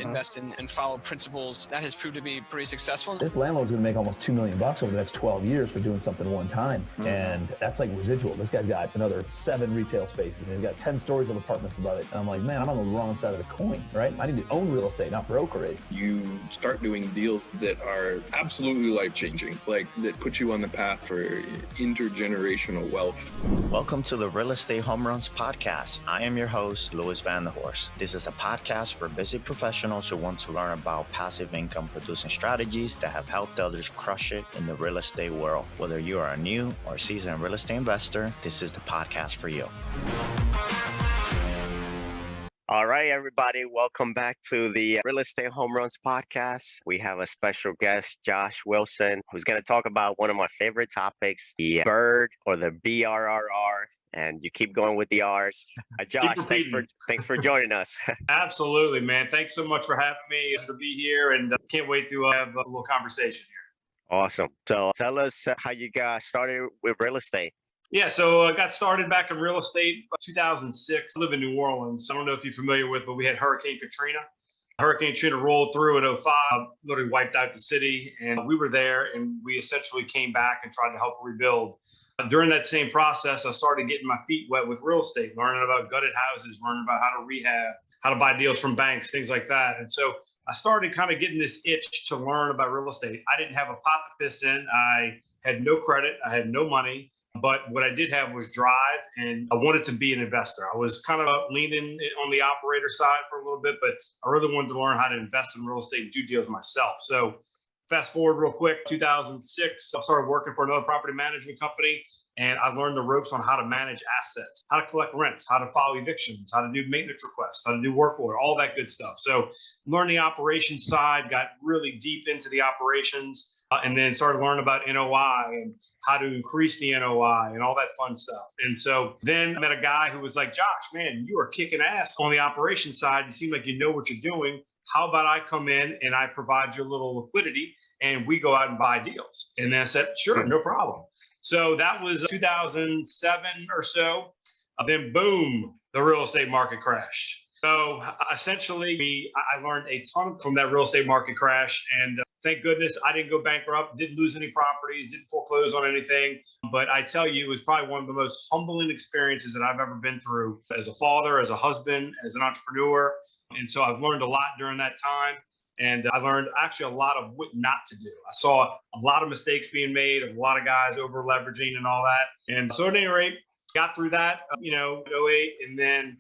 invest in and follow principles. That has proved to be pretty successful. This landlord's gonna make almost $2 million over the next 12 years for doing something one time. And that's like residual. This guy's got another 7 retail spaces and he's got 10 stories of apartments above it. And I'm like, man, I'm on the wrong side of the coin, right? I need to own real estate, not broker it. You start doing deals that are absolutely life-changing, like that put you on the path for intergenerational wealth. Welcome to the Real Estate Home Runs podcast. I am your host, Luis Vanderhorst. This is a podcast for busy professionals who want to learn about passive income producing strategies that have helped others crush it in the real estate world. Whether you are a new or seasoned real estate investor, this is the podcast for you. All right, everybody. Welcome back to the Real Estate Home Runs podcast. We have a special guest, Josh Wilson, who's going to talk about one of my favorite topics, the BRRRR or the BRRRR. And you keep going with the R's. Josh, thanks for joining us. Absolutely, man. Thanks so much for having me. It's to be here, and can't wait to have a little conversation here. Awesome. So tell us how you got started with real estate. Yeah, so I got started back in real estate 2006. I live in New Orleans. I don't know if you're familiar with, but we had Hurricane Katrina. Hurricane Katrina rolled through in 2005, literally wiped out the city. And we were there, and we essentially came back and tried to help rebuild. During that same process, I started getting my feet wet with real estate, learning about gutted houses, learning about how to rehab, how to buy deals from banks, things like that. And so I started kind of getting this itch to learn about real estate. I didn't have a pot to piss in. I had no credit. I had no money. But what I did have was drive, and I wanted to be an investor. I was kind of leaning on the operator side for a little bit, but I really wanted to learn how to invest in real estate and do deals myself. So fast forward real quick, 2006, I started working for another property management company, and I learned the ropes on how to manage assets, how to collect rents, how to file evictions, how to do maintenance requests, how to do work order, all that good stuff. So learned the operations side, got really deep into the operations, and then started learning about NOI and how to increase the NOI and all that fun stuff. And so then I met a guy who was like, Josh, man, you are kicking ass on the operations side. You seem like you know what you're doing. How about I come in and I provide you a little liquidity and we go out and buy deals? And then I said, sure, no problem. So that was 2007 or so. Then boom, the real estate market crashed. So essentially, I learned a ton from that real estate market crash. And thank goodness I didn't go bankrupt, didn't lose any properties, didn't foreclose on anything. But I tell you, it was probably one of the most humbling experiences that I've ever been through as a father, as a husband, as an entrepreneur. And so I've learned a lot during that time. And I learned actually a lot of what not to do. I saw a lot of mistakes being made, a lot of guys over leveraging and all that. And so at any rate, got through that, 08, and then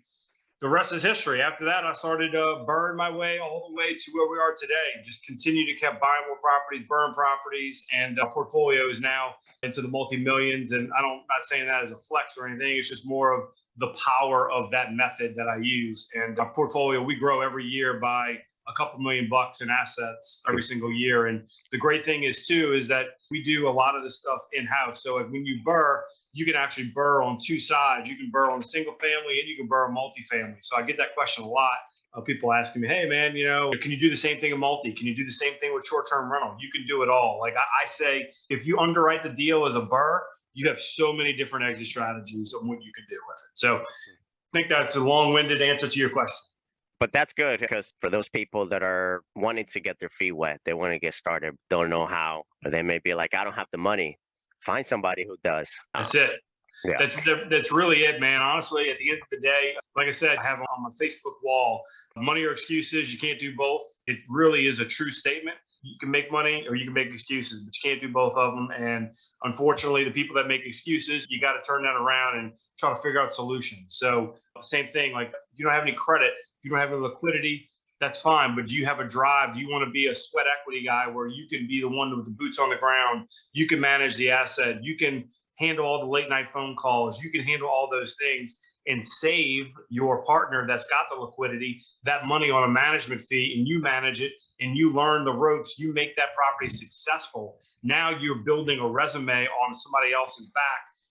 the rest is history. After that, I started to burn my way all the way to where we are today. Just continue to keep buying more properties, burn properties, and our portfolio is now into the multi-millions. And not saying that as a flex or anything. It's just more of the power of that method that I use. And our portfolio, we grow every year by a couple $1 million in assets every single year. And the great thing is that we do a lot of this stuff in-house. So when you BRRRR, you can actually BRRRR on two sides. You can BRRRR on a single family and you can BRRRR multifamily. So I get that question a lot of people asking me, hey man, can you do the same thing in multi? Can you do the same thing with short-term rental? You can do it all. Like I say, if you underwrite the deal as a BRRRR, you have so many different exit strategies on what you can do with it. So I think that's a long-winded answer to your question. But that's good because for those people that are wanting to get their feet wet, they want to get started, don't know how, or they may be like, I don't have the money. Find somebody who does. That's it. Yeah. That's really it, man. Honestly, at the end of the day, like I said, I have on my Facebook wall, money or excuses, you can't do both. It really is a true statement. You can make money or you can make excuses, but you can't do both of them. And unfortunately, the people that make excuses, you got to turn that around and try to figure out solutions. So same thing, like if you don't have any credit, if you don't have any liquidity, that's fine. But do you have a drive? Do you want to be a sweat equity guy where you can be the one with the boots on the ground? You can manage the asset. You can handle all the late night phone calls. You can handle all those things and save your partner that's got the liquidity, that money on a management fee, and you manage it and you learn the ropes. You make that property successful. Now you're building a resume on somebody else's back.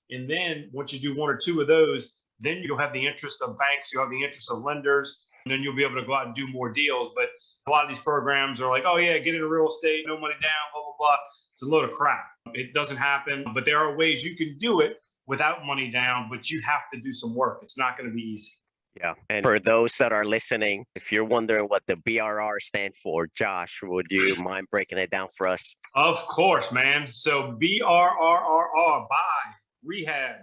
And then once you do one or two of those, then you'll have the interest of banks, you'll have the interest of lenders, and then you'll be able to go out and do more deals. But a lot of these programs are like, oh yeah, get into real estate, no money down, blah, blah, blah. It's a load of crap. It doesn't happen, but there are ways you can do it without money down, but you have to do some work. It's not going to be easy. Yeah. And for those that are listening, if you're wondering what the BRR stand for, Josh, would you mind breaking it down for us? Of course, man. So BRRRR, buy, rehab,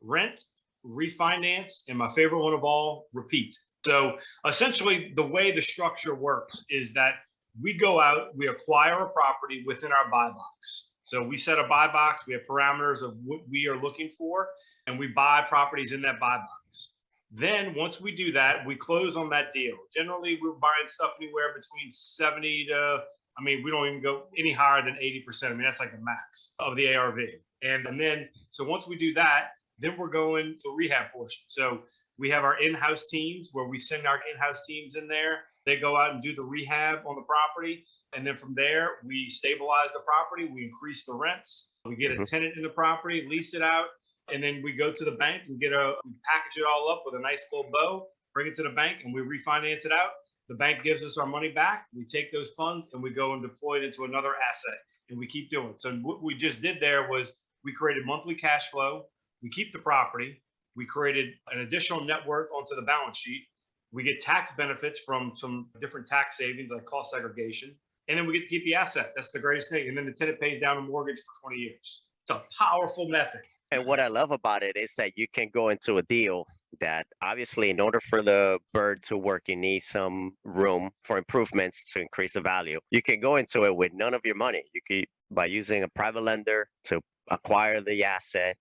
rent, refinance, and my favorite one of all, repeat. So essentially, the way the structure works is that we go out, we acquire a property within our buy box. So we set a buy box, we have parameters of what we are looking for, and we buy properties in that buy box. Then once we do that, we close on that deal. Generally, we're buying stuff anywhere between 70 to, I mean, we don't even go any higher than 80%. I mean, that's like the max of the ARV. And then, so once we do that, then we're going to rehab portion. So we have our in-house teams where we send our in-house teams in there. They go out and do the rehab on the property. And then from there, we stabilize the property. We increase the rents. We get a tenant in the property, lease it out. And then we go to the bank and we package it all up with a nice little bow, bring it to the bank, and we refinance it out. The bank gives us our money back. We take those funds and we go and deploy it into another asset, and we keep doing it. So what we just did there was we created monthly cash flow. We keep the property. We created an additional net worth onto the balance sheet. We get tax benefits from some different tax savings like cost segregation. And then we get to keep the asset. That's the greatest thing. And then the tenant pays down a mortgage for 20 years. It's a powerful method. And what I love about it is that you can go into a deal that obviously in order for the bird to work, you need some room for improvements to increase the value. You can go into it with none of your money. You can, by using a private lender to acquire the asset,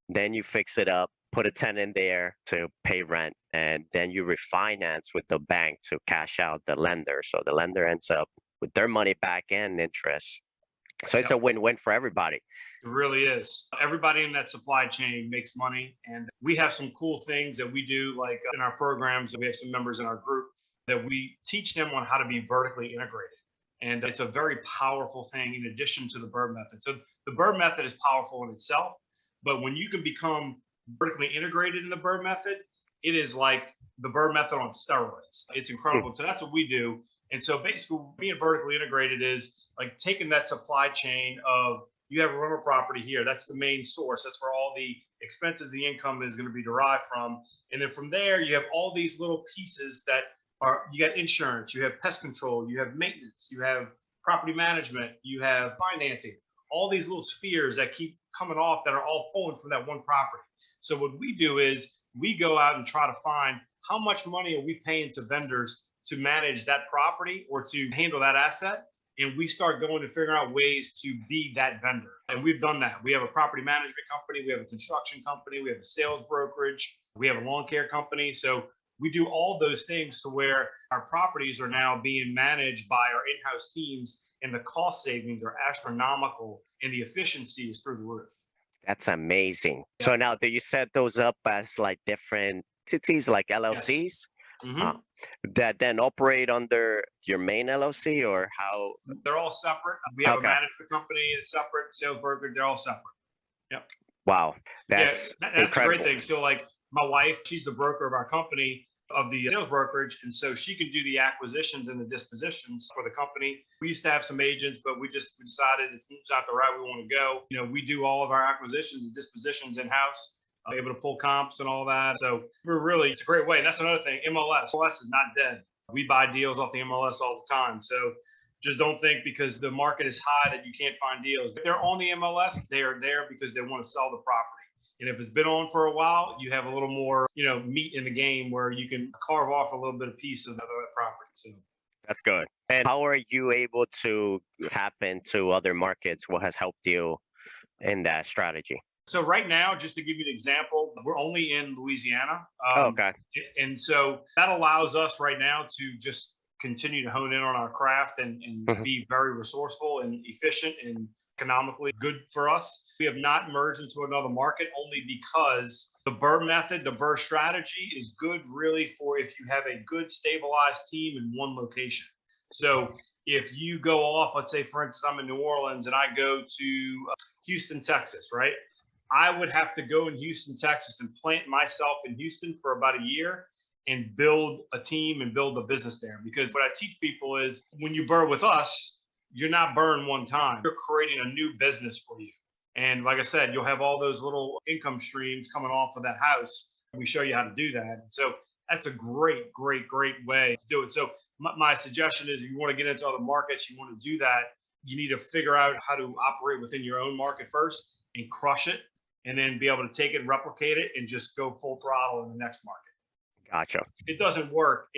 then you fix it up, put a tenant there to pay rent, and then you refinance with the bank to cash out the lender. So the lender ends up with their money back and interest. So it's a win-win for everybody. It really is. Everybody in that supply chain makes money. And we have some cool things that we do, like in our programs. We have some members in our group that we teach them on how to be vertically integrated. And it's a very powerful thing in addition to the BRRRR method. So the BRRRR method is powerful in itself, but when you can become vertically integrated in the BRRRR method, it is like the BRRRR method on steroids. It's incredible. So that's what we do. And so basically being vertically integrated is like taking that supply chain of, you have a rental property here. That's the main source. That's where all the expenses, the income is going to be derived from. And then from there, you have all these little pieces that are, you got insurance, you have pest control, you have maintenance, you have property management, you have financing, all these little spheres that keep coming off that are all pulling from that one property. So what we do is we go out and try to find how much money are we paying to vendors to manage that property or to handle that asset. And we start going and figuring out ways to be that vendor. And we've done that. We have a property management company. We have a construction company. We have a sales brokerage. We have a lawn care company. So we do all those things to where our properties are now being managed by our in-house teams, and the cost savings are astronomical and the efficiency is through the roof. That's amazing. Yeah. So now, do you set those up as like different entities like LLCs? Yes. Mm-hmm. That then operate under your main LLC, or how? They're all separate. We have a management company, it's separate, sales broker, they're all separate. Yep. Wow. That's a great thing. So like my wife, she's the broker of our company, of the sales brokerage. And so she can do the acquisitions and the dispositions for the company. We used to have some agents, but we decided it's not the route we want to go. You know, we do all of our acquisitions and dispositions in-house. Able to pull comps and all that. So it's a great way. And that's another thing. MLS is not dead. We buy deals off the MLS all the time. So just don't think because the market is high that you can't find deals. If they're on the MLS, they are there because they want to sell the property. And if it's been on for a while, you have a little more, meat in the game where you can carve off a little bit of piece of that property. So that's good. And how are you able to tap into other markets? What has helped you in that strategy? So right now, just to give you an example, we're only in Louisiana. Okay. And so that allows us right now to just continue to hone in on our craft and be very resourceful and efficient and economically good for us. We have not merged into another market only because the BRRRR method, the BRRRR strategy is good really for if you have a good stabilized team in one location. So if you go off, let's say, for instance, I'm in New Orleans and I go to Houston, Texas, right? I would have to go in Houston, Texas and plant myself in Houston for about a year and build a team and build a business there. Because what I teach people is when you BRRRR with us, you're not BRRRRing one time. You're creating a new business for you. And like I said, you'll have all those little income streams coming off of that house. We show you how to do that. So That's a great, great, great way to do it. So my suggestion is if you want to get into other markets, you want to do that, you need to figure out how to operate within your own market first and crush it, and then be able to take it and replicate it and just go full throttle in the next market. Gotcha. It doesn't work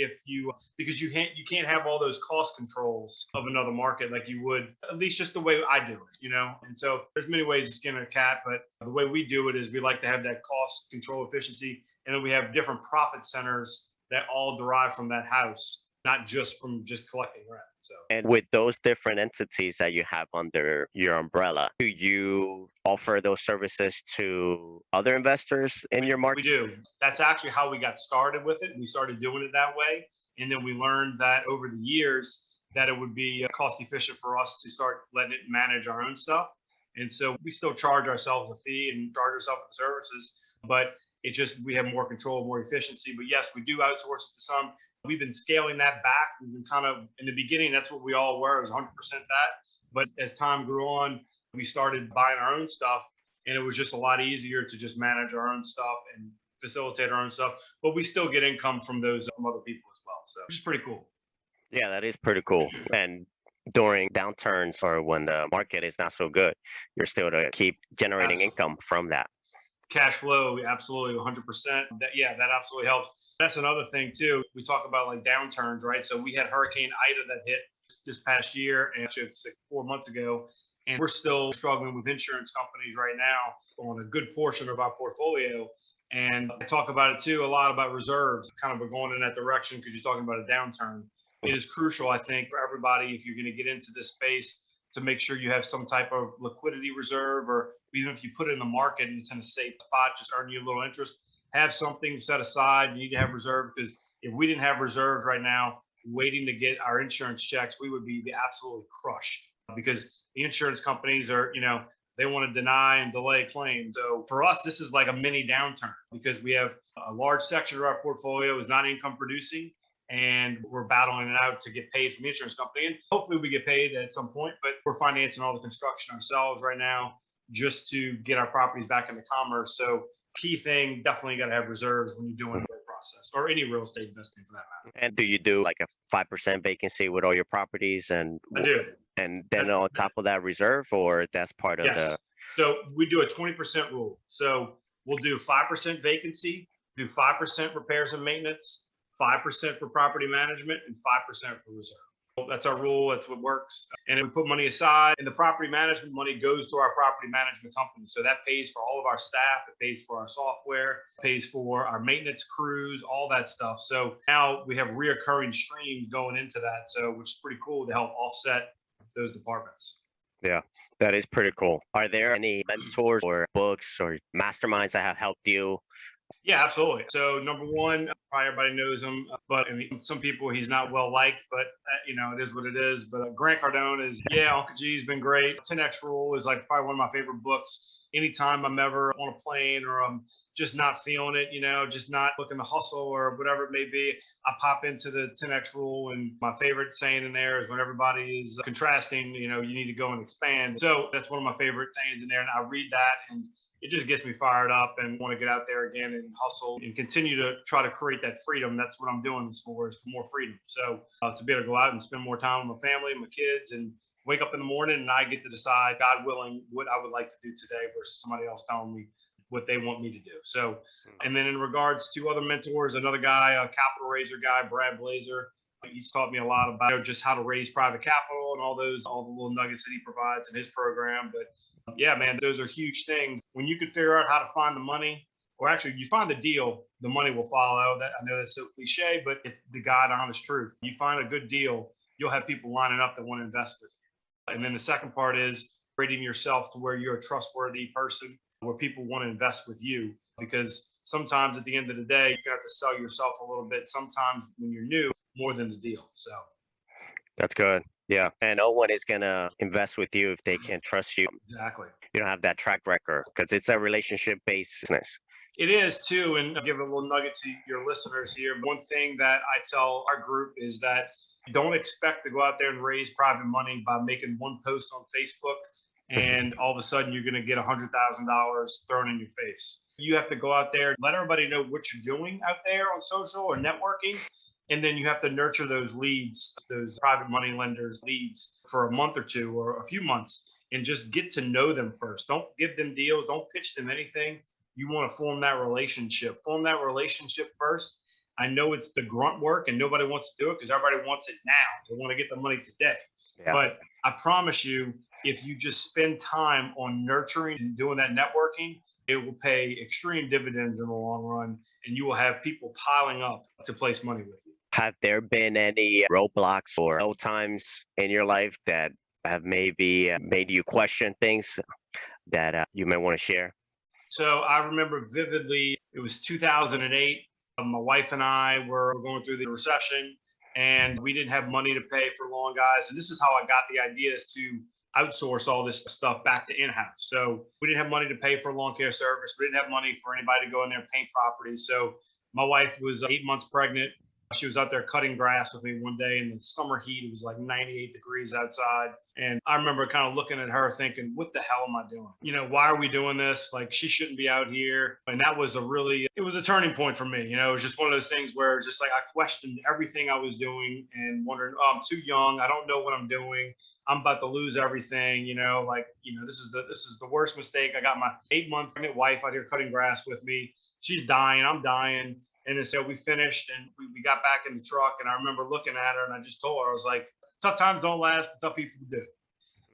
because you can't have all those cost controls of another market like you would, at least just the way I do it, And so there's many ways to skin a cat, but the way we do it is we like to have that cost control efficiency, and then we have different profit centers that all derive from that house, not just from just collecting rent. So, and with those different entities that you have under your umbrella, do you offer those services to other investors in your market? We do. That's actually how we got started with it. We started doing it that way. And then we learned that over the years that it would be cost efficient for us to start letting it manage our own stuff. And so we still charge ourselves a fee and charge ourselves for services, but it's just we have more control, more efficiency. But yes, we do outsource it to some. We've been scaling that back. We've been kind of, in the beginning, that's what we all were. It was 100% that. But as time grew on, we started buying our own stuff, and it was just a lot easier to just manage our own stuff and facilitate our own stuff. But we still get income from those from other people as well. So which is pretty cool. Yeah, that is pretty cool. And during downturns or when the market is not so good, you're still to keep generating income from that. Cash flow, absolutely 100%. That absolutely helps. That's another thing too. We talk about like downturns, right? So we had Hurricane Ida that hit this past year, and actually it's like 4 months ago, and we're still struggling with insurance companies right now on a good portion of our portfolio. And I talk about it too, a lot about reserves. Kind of we're going in that direction because you're talking about a downturn. It is crucial, I think, for everybody, if you're going to get into this space, to make sure you have some type of liquidity reserve, or even if you put it in the market and it's in a safe spot, just earn you a little interest, have something set aside. You need to have reserve, because if we didn't have reserves right now, waiting to get our insurance checks, we would be absolutely crushed, because the insurance companies are, they want to deny and delay claims. So for us, this is like a mini downturn, because we have a large section of our portfolio is not income producing, and we're battling it out to get paid from the insurance company. And hopefully we get paid at some point, but we're financing all the construction ourselves right now just to get our properties back into commerce. So key thing, definitely got to have reserves when you're doing the process, or any real estate investing for that matter. And do you do like a 5% vacancy with all your properties? And I do. And then on top of that reserve, or that's part of Yes. So we do a 20% rule. So we'll do 5% vacancy, do 5% repairs and maintenance, 5% for property management, and 5% for reserve. That's our rule. That's what works. And we put money aside, and the property management money goes to our property management company. So that pays for all of our staff. It pays for our software, it pays for our maintenance crews, all that stuff. So now we have reoccurring streams going into that. So, which is pretty cool to help offset those departments. Yeah, that is pretty cool. Are there any mentors or books or masterminds that have helped you? Yeah, absolutely. So number one, probably everybody knows him, but some people he's not well liked, but it is what it is. But Grant Cardone is, Uncle G's been great. 10X Rule is like probably one of my favorite books. Anytime I'm ever on a plane or I'm just not feeling it, just not looking to hustle or whatever it may be, I pop into the 10X Rule. And my favorite saying in there is when everybody is contrasting, you need to go and expand. So that's one of my favorite sayings in there. And I read that, and it just gets me fired up and want to get out there again and hustle and continue to try to create that freedom. That's what I'm doing this for, is for more freedom. So to be able to go out and spend more time with my family and my kids, and wake up in the morning and I get to decide, God willing, what I would like to do today versus somebody else telling me what they want me to do. So, and then in regards to other mentors, another guy, a capital raiser guy, Brad Blazer, he's taught me a lot about just how to raise private capital and all the little nuggets that he provides in his program. But yeah, man, those are huge things. When you can figure out how to find the money, or actually you find the deal, the money will follow. That, I know that's so cliche, but it's the God honest truth. You find a good deal, you'll have people lining up that want to invest with you. And then the second part is creating yourself to where you're a trustworthy person, where people want to invest with you. Because sometimes at the end of the day, you have to sell yourself a little bit. Sometimes when you're new, more than the deal. So that's good. Yeah. And no one is going to invest with you if they can't trust you. Exactly. You don't have that track record, because it's a relationship-based business. It is too. And I'll give a little nugget to your listeners here. One thing that I tell our group is that don't expect to go out there and raise private money by making one post on Facebook and all of a sudden you're going to get $100,000 thrown in your face. You have to go out there, let everybody know what you're doing out there on social or networking. And then you have to nurture those leads, those private money lenders leads for a month or two or a few months, and just get to know them first. Don't give them deals. Don't pitch them anything. You want to form that relationship. Form that relationship first. I know it's the grunt work and nobody wants to do it because everybody wants it now. They want to get the money today. Yeah. But I promise you, if you just spend time on nurturing and doing that networking, it will pay extreme dividends in the long run, and you will have people piling up to place money with you. Have there been any roadblocks or low times in your life that have maybe made you question things that you may want to share? So I remember vividly, it was 2008. My wife and I were going through the recession, and we didn't have money to pay for lawn guys. And this is how I got the ideas to outsource all this stuff back to in-house. So we didn't have money to pay for lawn care service. We didn't have money for anybody to go in there and paint properties. So my wife was 8 months pregnant. She was out there cutting grass with me one day in the summer heat. It was like 98 degrees outside. And I remember kind of looking at her thinking, what the hell am I doing? You know, why are we doing this? Like, she shouldn't be out here. And that was it was a turning point for me. You know, it was just one of those things where it's just like I questioned everything I was doing and wondering, oh, I'm too young. I don't know what I'm doing. I'm about to lose everything. You know, like, you know, this is the worst mistake. I got my 8-month pregnant wife out here cutting grass with me. She's dying. I'm dying. And then so we finished and we got back in the truck, and I remember looking at her and I just told her, I was like, tough times don't last, but tough people do.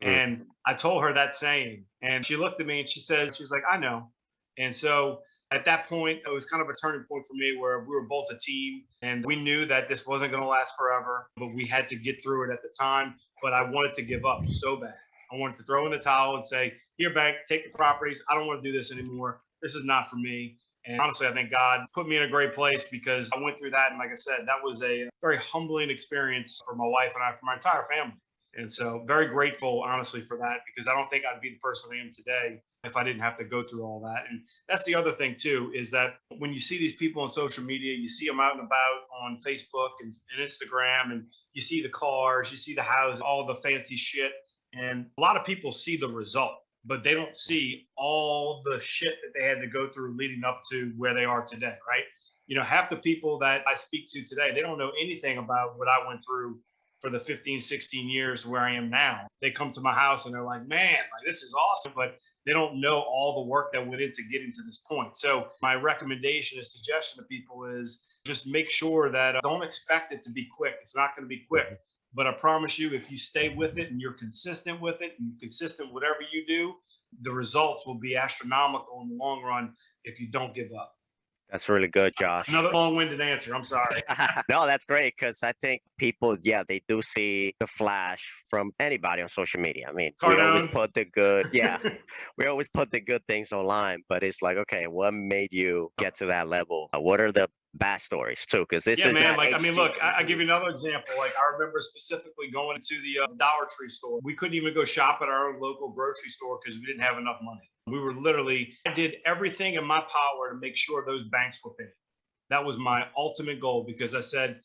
And I told her that saying, and she looked at me and she's like, I know. And so at that point, it was kind of a turning point for me where we were both a team and we knew that this wasn't going to last forever, but we had to get through it at the time. But I wanted to give up so bad. I wanted to throw in the towel and say, here, bank, take the properties. I don't want to do this anymore. This is not for me. And honestly, I think God put me in a great place because I went through that. And like I said, that was a very humbling experience for my wife and I, for my entire family. And so very grateful, honestly, for that, because I don't think I'd be the person I am today if I didn't have to go through all that. And that's the other thing, too, is that when you see these people on social media, you see them out and about on Facebook and Instagram, and you see the cars, you see the houses, all the fancy shit. And a lot of people see the result, but they don't see all the shit that they had to go through leading up to where they are today, right? You know, half the people that I speak to today, they don't know anything about what I went through for the 15, 16 years where I am now. They come to my house and they're like, man, like, this is awesome. But they don't know all the work that went into getting to this point. So my recommendation, a suggestion to people is just make sure that don't expect it to be quick. It's not going to be quick. But I promise you, if you stay with it and you're consistent with it and consistent whatever you do, the results will be astronomical in the long run if you don't give up. That's really good, Josh. Another long-winded answer. I'm sorry. No, that's great, because I think people, they do see the flash from anybody on social media. I mean, we always put the good, we always put the good things online, but it's like, okay, what made you get to that level? What are the bad stories too? Because this is man. Like, I mean, look, I give you another example. Like, I remember specifically going to the Dollar Tree store. We couldn't even go shop at our own local grocery store because we didn't have enough money. We were I did everything in my power to make sure those banks were paid. That was my ultimate goal, because I said,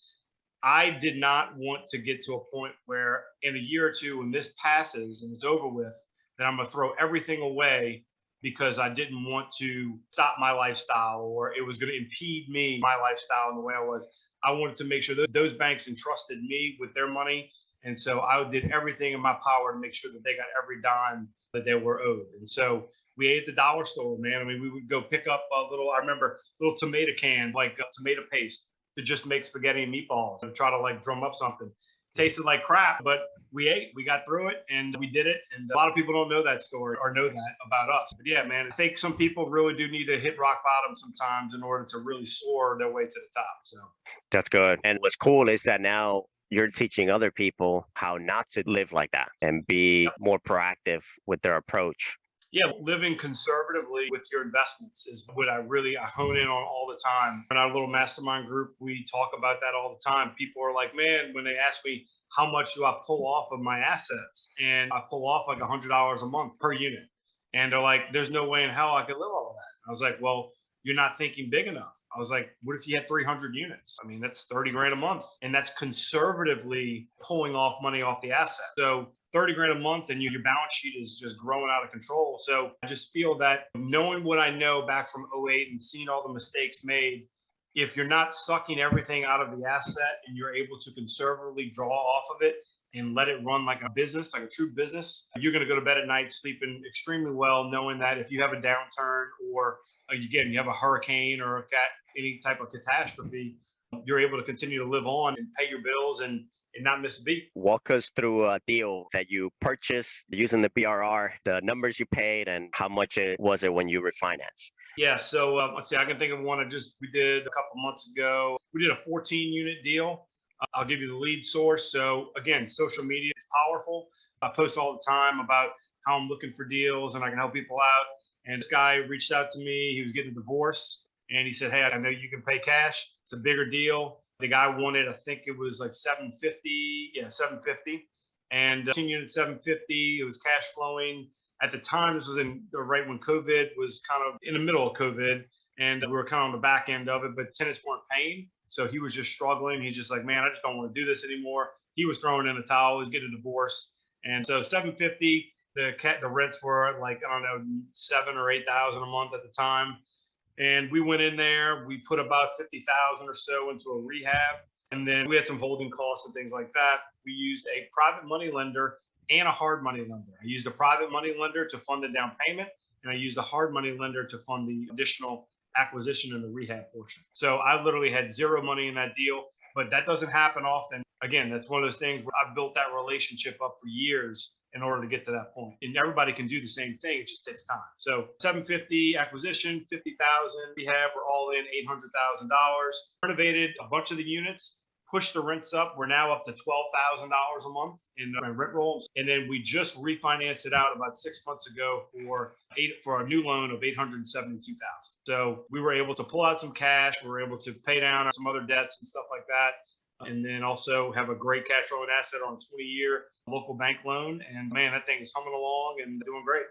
I did not want to get to a point where in a year or two, when this passes and it's over with, that I'm going to throw everything away because I didn't want to stop my lifestyle, or it was going to impede my lifestyle and the way I was. I wanted to make sure that those banks entrusted me with their money. And so I did everything in my power to make sure that they got every dime that they were owed. And so we ate at the dollar store, man. I mean, we would go pick up I remember little tomato cans, like tomato paste, to just make spaghetti and meatballs and try to like drum up something. Tasted like crap, but we ate, we got through it, and we did it. And a lot of people don't know that story or know that about us. But yeah, man, I think some people really do need to hit rock bottom sometimes in order to really soar their way to the top. So that's good. And what's cool is that now you're teaching other people how not to live like that and be more proactive with their approach. Yeah, living conservatively with your investments is what I hone in on all the time. In our little mastermind group, we talk about that all the time. People are like, man, when they ask me, how much do I pull off of my assets? And I pull off like $100 a month per unit. And they're like, there's no way in hell I could live all of that. I was like, well, you're not thinking big enough. I was like, what if you had 300 units? I mean, that's 30 grand a month. And that's conservatively pulling off money off the asset. So 30 grand a month and your balance sheet is just growing out of control. So I just feel that knowing what I know back from '08 and seeing all the mistakes made, if you're not sucking everything out of the asset and you're able to conservatively draw off of it and let it run like a business, like a true business, you're going to go to bed at night sleeping extremely well, knowing that if you have a downturn or again, you have a hurricane or any type of catastrophe, you're able to continue to live on and pay your bills and not miss a beat. Walk us through a deal that you purchased using the BRR, the numbers you paid, and how much was it when you refinance? Yeah, so let's see, I can think of one we did a couple months ago. We did a 14 unit deal. I'll give you the lead source. So again, social media is powerful. I post all the time about how I'm looking for deals and I can help people out. And this guy reached out to me. He was getting a divorce and he said, hey, I know you can pay cash. It's a bigger deal. The guy wanted, I think it was like 750. Yeah, 750. And 10 unit 750. It was cash flowing. At the time, this was right when COVID was kind of in the middle of COVID. And we were kind of on the back end of it, but tenants weren't paying. So he was just struggling. He's just like, man, I just don't want to do this anymore. He was throwing in the towel. He was getting a divorce. And so 750, the rents were like, I don't know, 7,000 or 8,000 a month at the time. And we went in there, we put about 50,000 or so into a rehab. And then we had some holding costs and things like that. We used a private money lender and a hard money lender. I used a private money lender to fund the down payment. And I used a hard money lender to fund the additional acquisition and the rehab portion. So I literally had zero money in that deal, but that doesn't happen often. Again, that's one of those things where I've built that relationship up for years in order to get to that point. And everybody can do the same thing. It just takes time. So 750 acquisition, 50,000 rehab, we're all in $800,000. Renovated a bunch of the units, pushed the rents up. We're now up to $12,000 a month in rent rolls. And then we just refinanced it out about 6 months ago for a new loan of $872,000. So we were able to pull out some cash. We were able to pay down some other debts and stuff like that. And then also have a great cash flowing asset on a 20-year local bank loan. And man, that thing is humming along and doing great.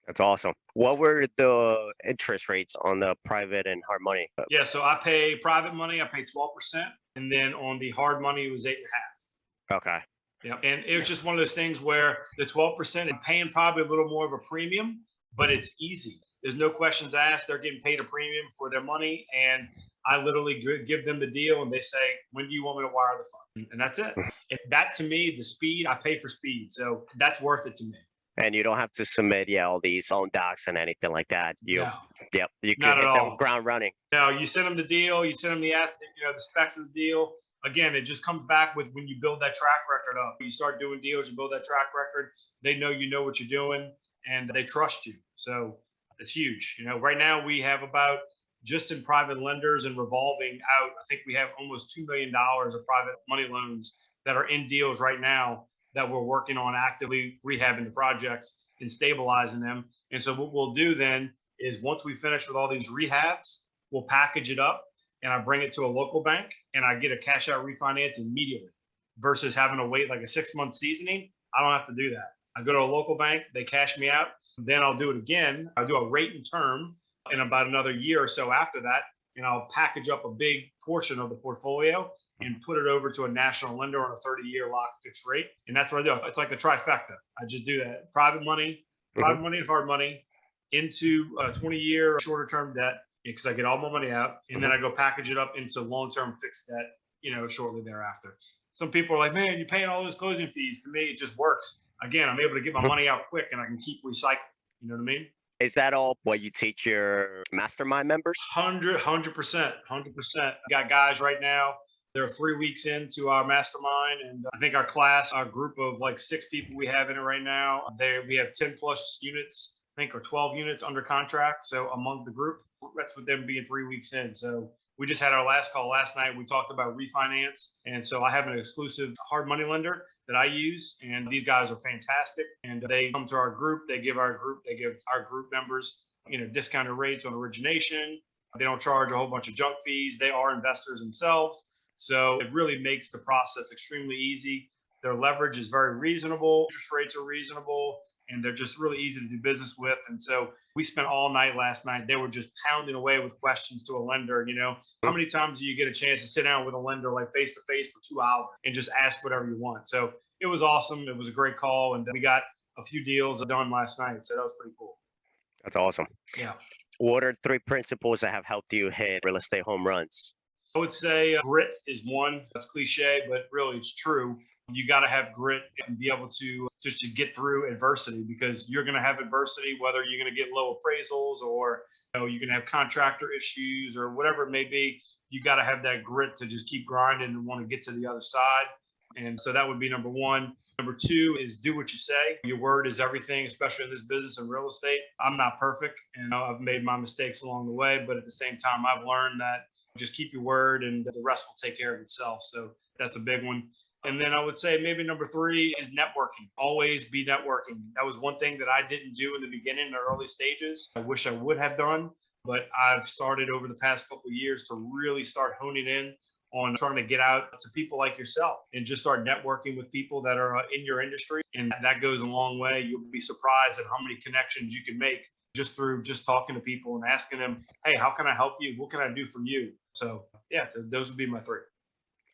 That's awesome. What were the interest rates on the private and hard money? Yeah, so I pay private money, I pay 12%. And then on the hard money, it was 8.5%. Okay. Yeah. And it was just one of those things where the 12% and paying probably a little more of a premium, but it's easy. There's no questions asked. They're getting paid a premium for their money. And I literally give them the deal and they say, when do you want me to wire the fund? And that's it. And that to me, the speed, I pay for speed. So that's worth it to me. And you don't have to submit all these own docs and anything like that. No. Yep, you Not can at hit all. them ground running. No, you send them the deal, you send them the specs of the deal. Again, it just comes back with when you build that track record up. You start doing deals, you build that track record. They know you know what you're doing and they trust you. So it's huge. Right now we have about, just in private lenders and revolving out, I think we have almost $2 million of private money loans that are in deals right now that we're working on actively rehabbing the projects and stabilizing them. And so what we'll do then is once we finish with all these rehabs, we'll package it up and I bring it to a local bank and I get a cash out refinance immediately versus having to wait like a 6-month seasoning. I don't have to do that. I go to a local bank, they cash me out. Then I'll do it again. I'll do a rate and term in about another year or so after that. And I'll package up a big portion of the portfolio and put it over to a national lender on a 30-year locked fixed rate. And that's what I do. It's like the trifecta. I just do that. Private money and hard money into a 20-year shorter term debt because I get all my money out. And then I go package it up into long-term fixed debt, shortly thereafter. Some people are like, man, you're paying all those closing fees. To me, it just works. Again, I'm able to get my money out quick and I can keep recycling. You know what I mean? Is that all what you teach your mastermind members? 100%. Got guys right now. They're 3 weeks into our mastermind. And I think our group of like 6 people we have in it right now, we have 10 plus units, I think, or 12 units under contract. So among the group, that's with them being 3 weeks in. So we just had our last call last night. We talked about refinance. And so I have an exclusive hard money lender that I use. And these guys are fantastic. And they come to our group. They give our group members, discounted rates on origination. They don't charge a whole bunch of junk fees. They are investors themselves. So it really makes the process extremely easy. Their leverage is very reasonable. Interest rates are reasonable. and they're just really easy to do business with. And so we spent all night last night. They were just pounding away with questions to a lender. How many times do you get a chance to sit down with a lender like face to face for 2 hours and just ask whatever you want? So it was awesome. It was a great call, and we got a few deals done last night. So that was pretty cool. That's awesome. Yeah. What are 3 principles that have helped you hit real estate home runs? I would say grit is one. That's cliche, but really it's true. You got to have grit and be able to just to get through adversity, because you're going to have adversity, whether you're going to get low appraisals or you're going to have contractor issues or whatever it may be. You got to have that grit to just keep grinding and want to get to the other side. And so that would be number 1. Number 2 is do what you say. Your word is everything, especially in this business and real estate. I'm not perfect, and I've made my mistakes along the way, but at the same time, I've learned that just keep your word and the rest will take care of itself. So that's a big one. And then I would say maybe number 3 is networking. Always be networking. That was one thing that I didn't do in the beginning, in the early stages. I wish I would have done, but I've started over the past couple of years to really start honing in on trying to get out to people like yourself and just start networking with people that are in your industry. And that goes a long way. You'll be surprised at how many connections you can make just through just talking to people and asking them, hey, how can I help you? What can I do for you? So yeah, those would be my 3.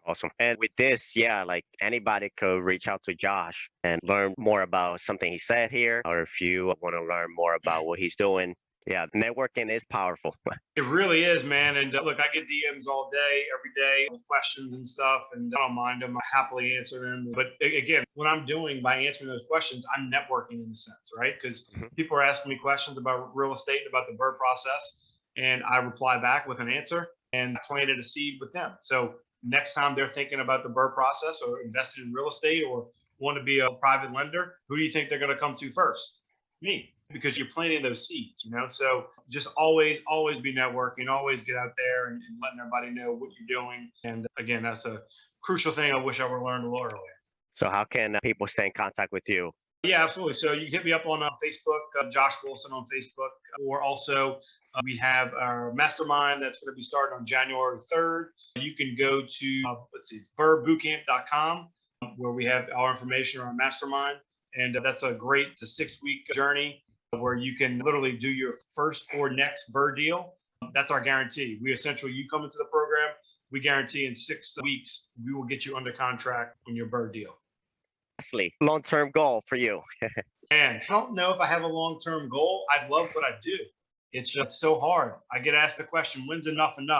Awesome. And with this, like anybody could reach out to Josh and learn more about something he said here, or if you want to learn more about what he's doing. Yeah, networking is powerful. It really is, man. And look, I get DMs all day, every day with questions and stuff, and I don't mind them. I happily answer them. But again, what I'm doing by answering those questions, I'm networking in a sense, right? Because people are asking me questions about real estate, about the BRRRR process, and I reply back with an answer and planted a seed with them. So next time they're thinking about the BRRRR process or investing in real estate or want to be a private lender, who do you think they're going to come to first? Me. Because you're planting those seeds, So just always be networking, always get out there and letting everybody know what you're doing. And again, that's a crucial thing I wish I would have learned a little earlier. So how can people stay in contact with you? Yeah, absolutely. So you can hit me up on Facebook, Josh Wilson on Facebook, or also we have our mastermind that's going to be starting on January 3rd. You can go to, BRRRRbootcamp.com, where we have our information on our mastermind. And that's a 6-week journey where you can literally do your first or next BRRRR deal. That's our guarantee. We essentially, you come into the program, we guarantee in 6 weeks, we will get you under contract on your BRRRR deal. Lastly, long-term goal for you. And I don't know if I have a long-term goal. I love what I do. It's just so hard. I get asked the question, when's enough? And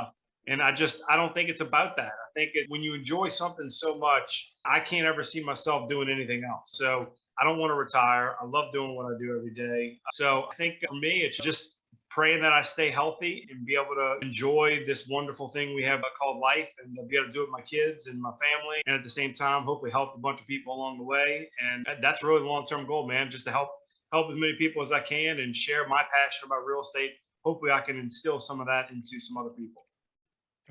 I don't think it's about that. I think when you enjoy something so much, I can't ever see myself doing anything else. So I don't want to retire. I love doing what I do every day. So I think for me, it's just praying that I stay healthy and be able to enjoy this wonderful thing we have called life, and be able to do it with my kids and my family. And at the same time, hopefully help a bunch of people along the way. And that's really the long-term goal, man, just to help as many people as I can and share my passion about real estate. Hopefully I can instill some of that into some other people.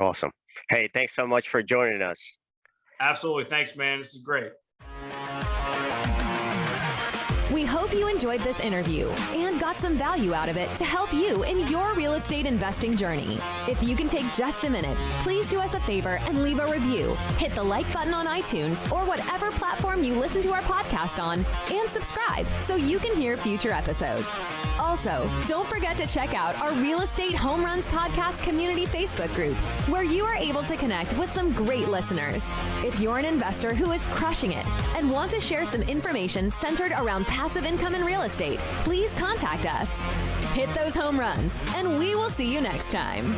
Awesome. Hey, thanks so much for joining us. Absolutely. Thanks, man. This is great. We hope you enjoyed this interview and got some value out of it to help you in your real estate investing journey. If you can take just a minute, please do us a favor and leave a review. Hit the like button on iTunes or whatever platform you listen to our podcast on, and subscribe so you can hear future episodes. Also, don't forget to check out our Real Estate Home Runs Podcast Community Facebook group, where you are able to connect with some great listeners. If you're an investor who is crushing it and want to share some information centered around passive income in real estate, please contact us. Hit those home runs, and we will see you next time.